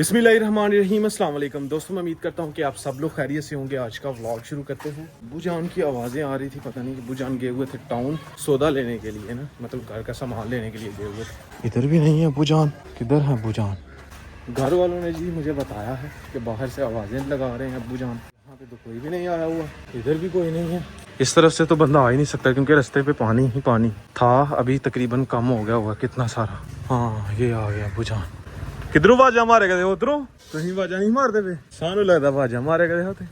बिस्मिल्लाहिर्रहमानिर्रहीम, अस्सलाम वालेकुम दोस्तों। मैं उम्मीद करता हूँ कि आप सब लोग खैरियत से होंगे। आज का व्लॉग शुरू करते हैं। अब्बू जान की आवाज़ें आ रही थी, पता नहीं कि अब्बू जान गए हुए थे टाउन सौदा लेने के लिए ना, मतलब घर का सामान लेने के लिए गए हुए थे। इधर भी नहीं है अब्बू जान, किधर है अब्बू जान? घर वालों ने जी मुझे बताया है कि बाहर से आवाज़ें लगा रहे हैं अब्बू जान। यहाँ पे तो कोई भी नहीं आया हुआ, इधर भी कोई नहीं है। इस तरफ से तो बंदा आ ही नहीं सकता क्योंकि रास्ते पे पानी ही पानी था। अभी तकरीबन कम हो गया होगा कितना सारा। हाँ ये आ गया अब्बू जान। किधरों वाजा मारे गए उधरों? कहीं वाजा नहीं मारते पे, सानू लगता वाजा मारे गए होते।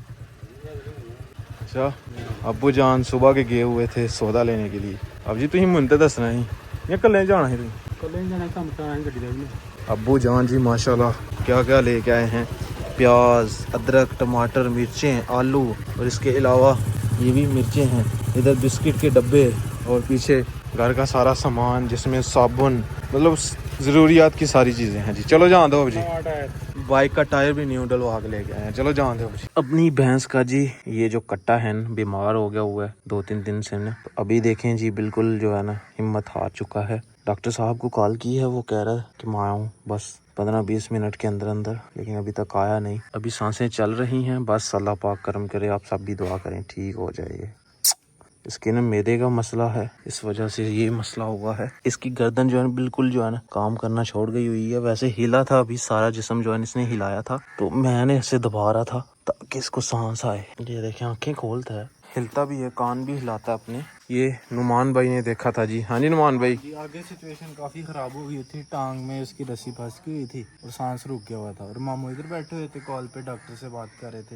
अच्छा अब्बू जान सुबह के गए हुए थे सौदा लेने के लिए। अब जी तुम मुझे दसना ही या कल जाना ही? अब्बू जान जी माशाल्लाह क्या क्या लेके आए हैं। प्याज, अदरक, टमाटर, मिर्चें, आलू और इसके अलावा ये भी मिर्चें हैं। इधर बिस्किट के डब्बे और पीछे घर का सारा सामान जिसमें साबुन, मतलब ज़रूरियात की सारी चीज़ें हैं जी। चलो जान दो अब जी। बाइक का टायर भी न्यू डलवा के लेके आए हैं। चलो जान दो अब जी। अपनी भैंस का जी ये जो कट्टा है न बीमार हो गया हुआ है 2-3 दिन से न। तो अभी देखें जी बिल्कुल जो है ना हिम्मत हार चुका है। डॉक्टर साहब को कॉल की है, वो कह रहा है कि मैं आऊँ बस 15-20 मिनट के अंदर अंदर, लेकिन अभी तक आया नहीं। अभी सांसें चल रही हैं, बस अल्लाह पाक करम करे, आप सब भी दुआ करें ठीक हो जाए। इसके ना मैदे का मसला है, इस वजह से ये मसला हुआ है। इसकी गर्दन जो है बिल्कुल जो है ना काम करना छोड़ गई हुई है। वैसे हिला था, अभी सारा जिस्म जो है इसने हिलाया था, तो मैंने इसे दबा रहा था ताकि इसको सांस आए। ये देखें आंखें खोलता है, हिलता भी है, कान भी हिलाता है अपने। ये नुमान भाई ने देखा था जी। हाँ जी नुमान भाई जी, आगे सिचुएशन काफी खराब हो गई थी। टांग में उसकी रस्सी फंस गई थी और सांस रुक गया हुआ था। और मामू इधर बैठे हुए थे, कॉल पे डॉक्टर से बात कर रहे थे।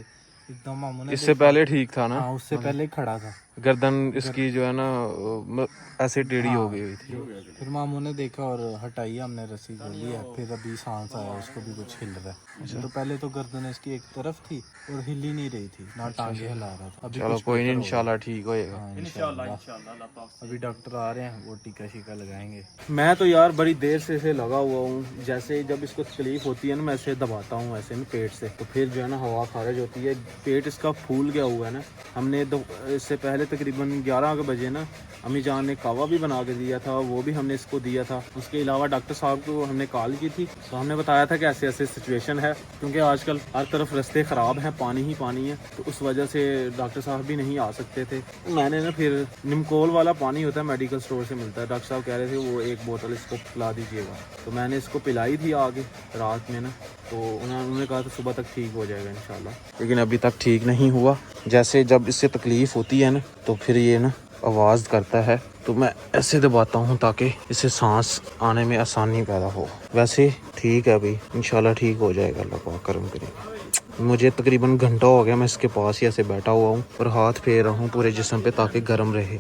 एकदम मामू ने इससे पहले ठीक था ना? हाँ, उससे पहले खड़ा था। गर्दन इसकी जो है ना ऐसे टेढ़ी हो गई हुई थी। फिर मामू ने देखा और हटाई, हमने रस्सी खोली है। फिर अभी सांस आया, उसको भी कुछ हिल रहा है। तो पहले तो गर्दन इसकी एक तरफ थी और हिल ही नहीं रही थी, ना टांगे हिला रहा था। अभी चलो कोई नहीं, इंशाल्लाह ठीक होएगा। हाँ, इंशाल्लाह। अभी डॉक्टर आ रहे हैं, वो टीका शीका लगाएंगे। मैं तो यार बड़ी देर से इसे लगा हुआ हूँ। जैसे जब इसको तकलीफ होती है ना, मैं इसे दबाता हूँ ऐसे ना पेट से, तो फिर जो है ना हवा खारिज होती है। पेट इसका फूल गया हुआ है ना। हमने इससे पहले तकरीबन 11 बजे ना अम्मी जान ने कावा भी बना के दिया था, वो भी हमने इसको दिया था। उसके अलावा डॉक्टर साहब को हमने कॉल की थी, तो हमने बताया था कि ऐसे ऐसे सिचुएशन है, क्योंकि आजकल हर तरफ रास्ते ख़राब हैं, पानी ही पानी है, तो उस वजह से डॉक्टर साहब भी नहीं आ सकते थे। मैंने ना फिर निमकोल वाला पानी होता है, मेडिकल स्टोर से मिलता है, डॉक्टर साहब कह रहे थे वो एक बोतल इसको पिला दीजिएगा, तो मैंने इसको पिलाई थी आगे रात में ना। तो उन्होंने कहा था सुबह तक ठीक हो जाएगा इंशाल्लाह, लेकिन अभी तक ठीक नहीं हुआ। जैसे जब इससे तकलीफ़ होती है ना, तो फिर ये ना आवाज़ करता है, तो मैं ऐसे दबाता हूँ ताकि इसे सांस आने में आसानी पैदा हो। वैसे ठीक है, अभी इंशाल्लाह ठीक हो जाएगा, अल्लाह पाक करम करेगा। मुझे तकरीबन घंटा हो गया मैं इसके पास ही ऐसे बैठा हुआ हूँ और हाथ फेर रहा हूँ पूरे जिस्म पे ताकि गर्म रहे।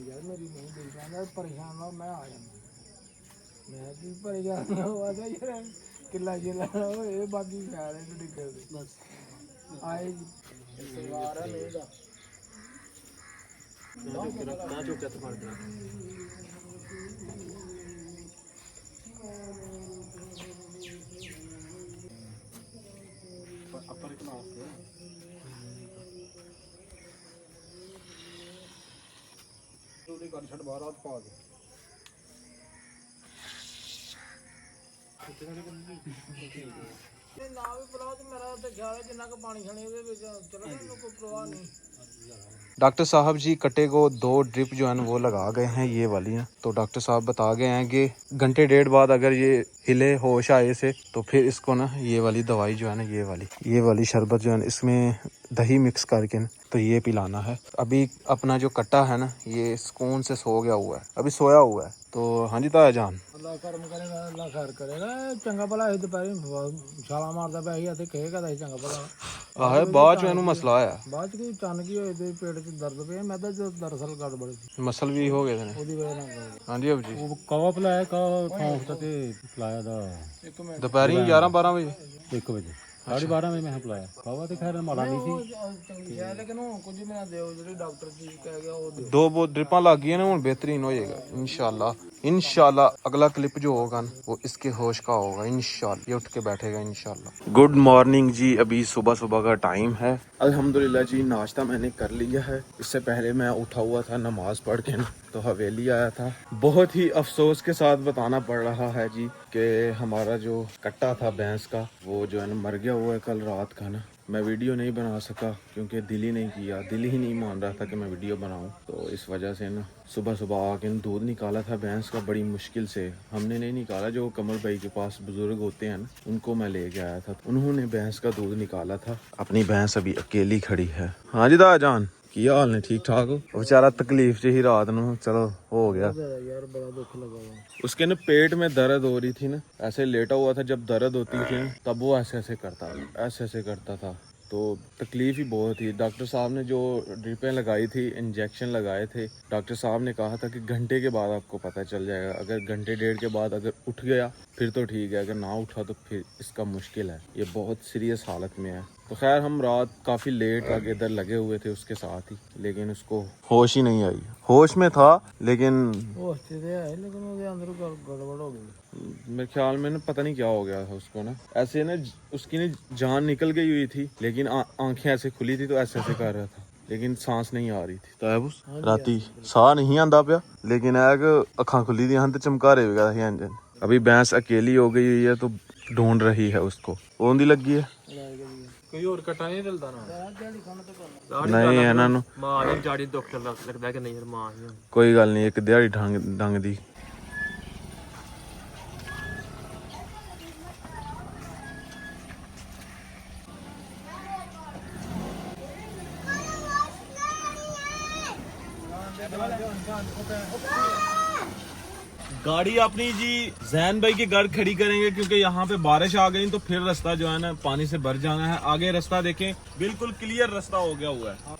यार मेरी नहीं दिल जाना, परेशान हो मैं आ जाना। मैं भी परेशान हुआ था यार, किला जिला हो ये बाकी ख्याल है तो दिक्कत बस आए सरवार है मेरा रखना जो क्या तुम्हारे अपर क्लास है। कर छड़ बाहर हाथ पा दे ना भी बुलाओ तो मेरा तो ख्याल है जिन्ना को पानी छाने चलो कोई परवाह नहीं। डॉक्टर साहब जी कट्टे को 2 ड्रिप जो है ना वो लगा गए हैं, ये वाली हैं। तो डॉक्टर साहब बता गए हैं कि घंटे 1.5 बाद अगर ये हिले होश आए से, तो फिर इसको ना ये वाली दवाई जो है ना ये वाली शरबत जो है ना इसमें दही मिक्स करके ना तो ये पिलाना है। अभी अपना जो कट्टा है ना ये सुकून से सो गया हुआ है, अभी सोया हुआ है। तो हाँ जी ताया जान, अल्लाह कर्म करेगा अल्लाह खैर करेगा चंगा भला है दोपहरी छाला मारदा पिया ਸੀ ਅਤੇ ਕਹੇਗਾ ਦਾ ਚੰਗਾ ਭਲਾ ਆਹ ਬਾਅਦ ਚ ਇਹਨੂੰ ਮਸਲਾ ਆਇਆ ਬਾਅਦ ਚ ਕੋਈ ਅਚਾਨਕ ਹੀ ਹੋਏ ਤੇ ਪੇਟ 'ਚ ਦਰਦ ਪਿਆ ਮੈਂ ਤਾਂ ਦਰਅਸਲ ਗੜਬੜ ਸੀ ਮਸਲ ਵੀ ਹੋ ਗਏ ਨੇ ਉਹਦੀ ਵਜ੍ਹਾ ਨਾਲ ਹਾਂਜੀ ਅਬ ਜੀ ਉਹ ਕਾਵਾ ਪਲਾਇਆ ਕਾਵਾ ਖੌਫ ਤੇ ਪਲਾਇਆ ਦਾ ਇੱਕ ਮਿੰਟ ਦੁਪਹਿਰੀ 11 12 ਵਜੇ 1 ਵਜੇ 12:30 ਵਜੇ ਮੈਂ ਪਲਾਇਆ ਕਾਵਾ ਤੇ ਖੈਰ ਮਾੜਾ ਨਹੀਂ ਸੀ ਚੰਗੀ ਹੈ ਲੇਕਿਨ ਹੁਣ ਕੁਝ ਵੀ ਨਾ ਦਿਓ ਜਿਹੜੇ ਡਾਕਟਰ ਜੀ ਕਹਿ ਗਿਆ ਉਹ ਦਿਓ दो ड्रिपां लग गई ना, बेहतरीन हो जाएगा इंशाल्लाह। अगला क्लिप जो होगा ना वो इसके होश का होगा इंशाल्लाह, ये उठ के बैठेगा इंशाल्लाह। गुड मॉर्निंग जी, अभी सुबह सुबह का टाइम है। अल्हम्दुलिल्लाह जी, नाश्ता मैंने कर लिया है। इससे पहले मैं उठा हुआ था नमाज पढ़ के ना, तो हवेली आया था। बहुत ही अफसोस के साथ बताना पड़ रहा है जी कि हमारा जो कट्टा था भैंस का वो जो है ना मर गया हुआ है कल रात का ना। मैं वीडियो नहीं बना सका क्योंकि दिल ही नहीं किया, दिल ही नहीं मान रहा था कि मैं वीडियो बनाऊं। तो इस वजह से ना सुबह सुबह आके दूध निकाला था भैंस का, बड़ी मुश्किल से। हमने नहीं निकाला, जो कमर भाई के पास बुजुर्ग होते हैं ना उनको मैं लेके आया था, उन्होंने भैंस का दूध निकाला था। अपनी भैंस अभी अकेली खड़ी है। हाँ जी दाजान, की हाल ने? ठीक ठाक हो? बेचारा तकलीफ च ही रात ਨੂੰ, चलो हो गया यार बड़ा दुख लगा हुआ। उसके ना पेट में दर्द हो रही थी ना, ऐसे लेटा हुआ था, जब दर्द होती थी ना तब वो ऐसे ऐसे करता था। तो तकलीफ ही बहुत थी। डॉक्टर साहब ने जो ड्रिपें लगाई थी, इंजेक्शन लगाए थे, डॉक्टर साहब ने कहा था कि घंटे के बाद आपको पता चल जाएगा। अगर घंटे डेढ़ के बाद अगर उठ गया फिर तो ठीक है, अगर ना उठा तो फिर इसका मुश्किल है, ये बहुत सीरियस हालत में है। तो खैर हम रात काफ़ी लेट तक इधर लगे हुए थे उसके साथ ही, लेकिन उसको होश ही नहीं आई। होश में था लेकिन अंदर गड़बड़ हो गई। मेरे ख्याल में ना पता नहीं क्या हो गया था उसको ना, ऐसे ना उसकी ना जान निकल गई हुई थी, लेकिन आंखें ऐसे खुली थी तो ऐसे ऐसे कर रहा था, लेकिन सांस नहीं आ रही थी। तैबूस राती साह नहीं आंदा पिया, लेकिन अखां खुली दी हन ते चमकारे भी गया इंजन। अभी भैंस अकेली हो गई हुई है तो ढूंढ रही है उसको। ओंदी लगी है ਕੋਈ ਹੋਰ ਕਟਾ ਨਹੀਂ ਢਲਦਾ ਨਾ नहीं है ना नु। ਮਾਂ ਨੇ ਜਾੜੀ ਦੁੱਖ ਲੱਗਦਾ ਕਿ ਨਹੀਂ ਯਾਰ ਮਾਂ ਹੀ कोई गल नहीं, एक दिहाड़ी ढंग दी। गाड़ी अपनी जी जैन भाई के घर खड़ी करेंगे क्योंकि यहाँ पे बारिश आ गई तो फिर रास्ता जो है ना पानी से भर जाना है। आगे रास्ता देखें, बिल्कुल क्लियर रास्ता हो गया हुआ है।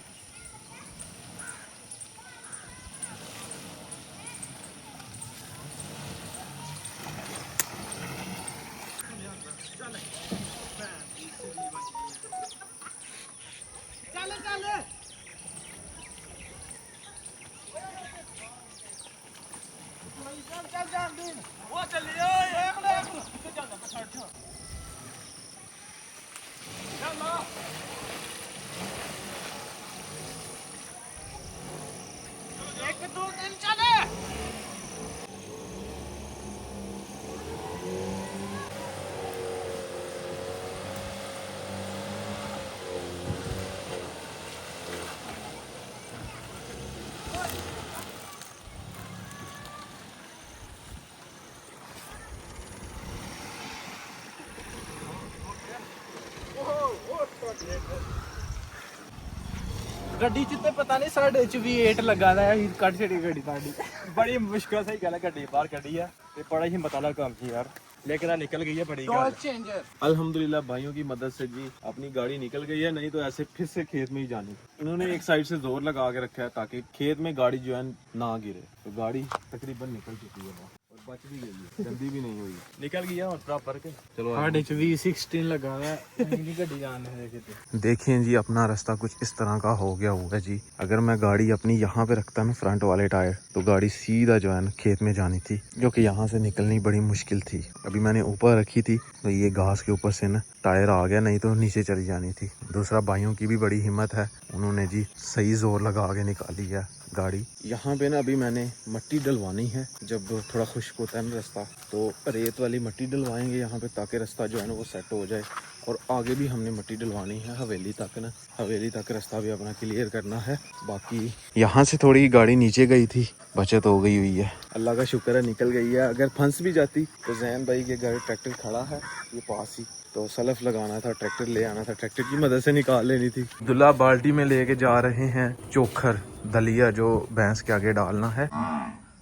ਗੱਡੀ ਚ ਤੇ ਪਤਾ ਨਹੀਂ ਸਾਡੇ ਚ ਵੀ 8 ਲੱਗਾ ਦਾ ਹੈ, ਕੱਢ ਛੜੀ ਗੱਡੀ ਸਾਡੀ ਬੜੀ ਮੁਸ਼ਕਲ ਸਹੀ ਗੱਲ ਹੈ, ਗੱਡੀ ਬਾਹਰ ਕੱਢੀ ਆ ਤੇ ਬੜਾ ਹੀ ਹਿੰਮਤ ਵਾਲਾ काम ਸੀ यार, लेकिन निकल गई है बड़ी गाड़ी। अल्हम्दुलिल्लाह भाइयों की मदद से जी अपनी गाड़ी निकल गई है, नहीं तो ऐसे फिर से खेत में ही जानी। इन्होंने एक साइड से जोर लगा के रखा है ताकि खेत में गाड़ी जो है ना गिरे। तो गाड़ी तकरीबन निकल चुकी है और बच भी गई है, गंदी भी नहीं हुई, निकल गई है और प्रॉपर के। चलो ਸਾਡੇ ਚ ਵੀ 16 ਲਗਾ ਹੈ, ਇੰਨੀ ਗੱਡੀ ਜਾਣ ਹੈ ਕਿਤੇ। देखें जी, अपना रास्ता कुछ इस तरह का हो गया हुआ है जी। अगर मैं गाड़ी अपनी यहाँ पे रखता ना फ्रंट वाले टायर, तो गाड़ी सीधा जो है ना खेत में जानी थी, जो कि यहाँ से निकलनी बड़ी मुश्किल थी। अभी मैंने ऊपर रखी थी तो ये घास के ऊपर से ना टायर आ गया, नहीं तो नीचे चली जानी थी। दूसरा भाइयों की भी बड़ी हिम्मत है, उन्होंने जी सही जोर लगा के निकाली है गाड़ी। यहाँ पे ना अभी मैंने मिट्टी डलवानी है, जब थोड़ा खुश्क होता है ना रास्ता तो रेत वाली मिट्टी डलवाएंगे यहाँ पे, ताकि रास्ता जो है ना वो सेट हो जाए। और आगे भी हमने मिट्टी डलवानी है हवेली तक ना, हवेली तक रास्ता भी अपना क्लियर करना है। बाकी यहाँ से थोड़ी गाड़ी नीचे गई थी, बचत हो गई हुई है, अल्लाह का शुक्र है निकल गई है। अगर फंस भी जाती तो जैन भाई के घर ट्रैक्टर खड़ा है ये पास ही, तो सलफ लगाना था, ट्रैक्टर ले आना था, ट्रैक्टर की मदद से निकाल लेनी थी। दुल्ला बाल्टी में लेके जा रहे हैं चोखर दलिया जो भैंस के आगे डालना है।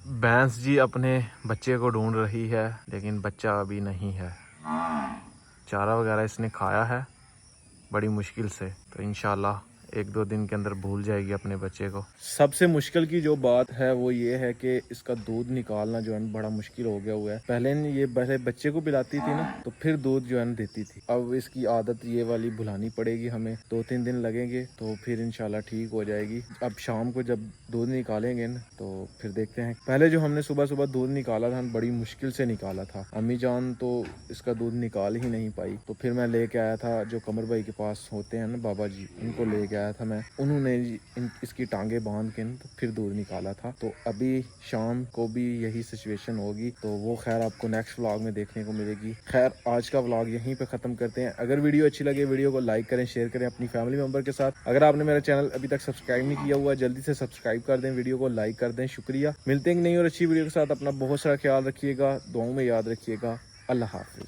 भैंस जी अपने बच्चे को ढूंढ रही है, लेकिन बच्चा अभी नहीं है। चारा वगैरह इसने खाया है बड़ी मुश्किल से, तो इंशाल्लाह 1-2 दिन के अंदर भूल जाएगी अपने बच्चे को। सबसे मुश्किल की जो बात है वो ये है कि इसका दूध निकालना जो है ना बड़ा मुश्किल हो गया हुआ है। पहले ये पहले बच्चे को पिलाती थी ना, तो फिर दूध जो है ना देती थी। अब इसकी आदत ये वाली भुलानी पड़ेगी हमें, 2-3 दिन लगेंगे तो फिर इंशाल्लाह ठीक हो जाएगी। अब शाम को जब दूध निकालेंगे ना तो फिर देखते हैं। पहले जो हमने सुबह सुबह दूध निकाला था बड़ी मुश्किल से निकाला था, अम्मी जान तो इसका दूध निकाल ही नहीं पाई। तो फिर मैं लेके आया था जो कमर भाई के पास होते हैं ना बाबा जी, उनको लेके आया था मैं। उन्होंने इसकी टांगे बांध के तो फिर दूध निकाला था। तो अभी शाम को भी यही सिचुएशन होगी, तो वो खैर आपको नेक्स्ट व्लॉग में देखने को मिलेगी। खैर आज का व्लॉग यहीं पे ख़त्म करते हैं। अगर वीडियो अच्छी लगे वीडियो को लाइक करें, शेयर करें अपनी फैमिली मेम्बर के साथ। अगर आपने मेरा चैनल अभी तक सब्सक्राइब नहीं किया हुआ जल्दी से सब्सक्राइब कर दें, वीडियो को लाइक कर दें। शुक्रिया। मिलते हैं नई और अच्छी वीडियो के साथ। अपना बहुत सारा ख्याल रखिएगा, दुआओं में याद रखिएगा। अल्लाह हाफिज़।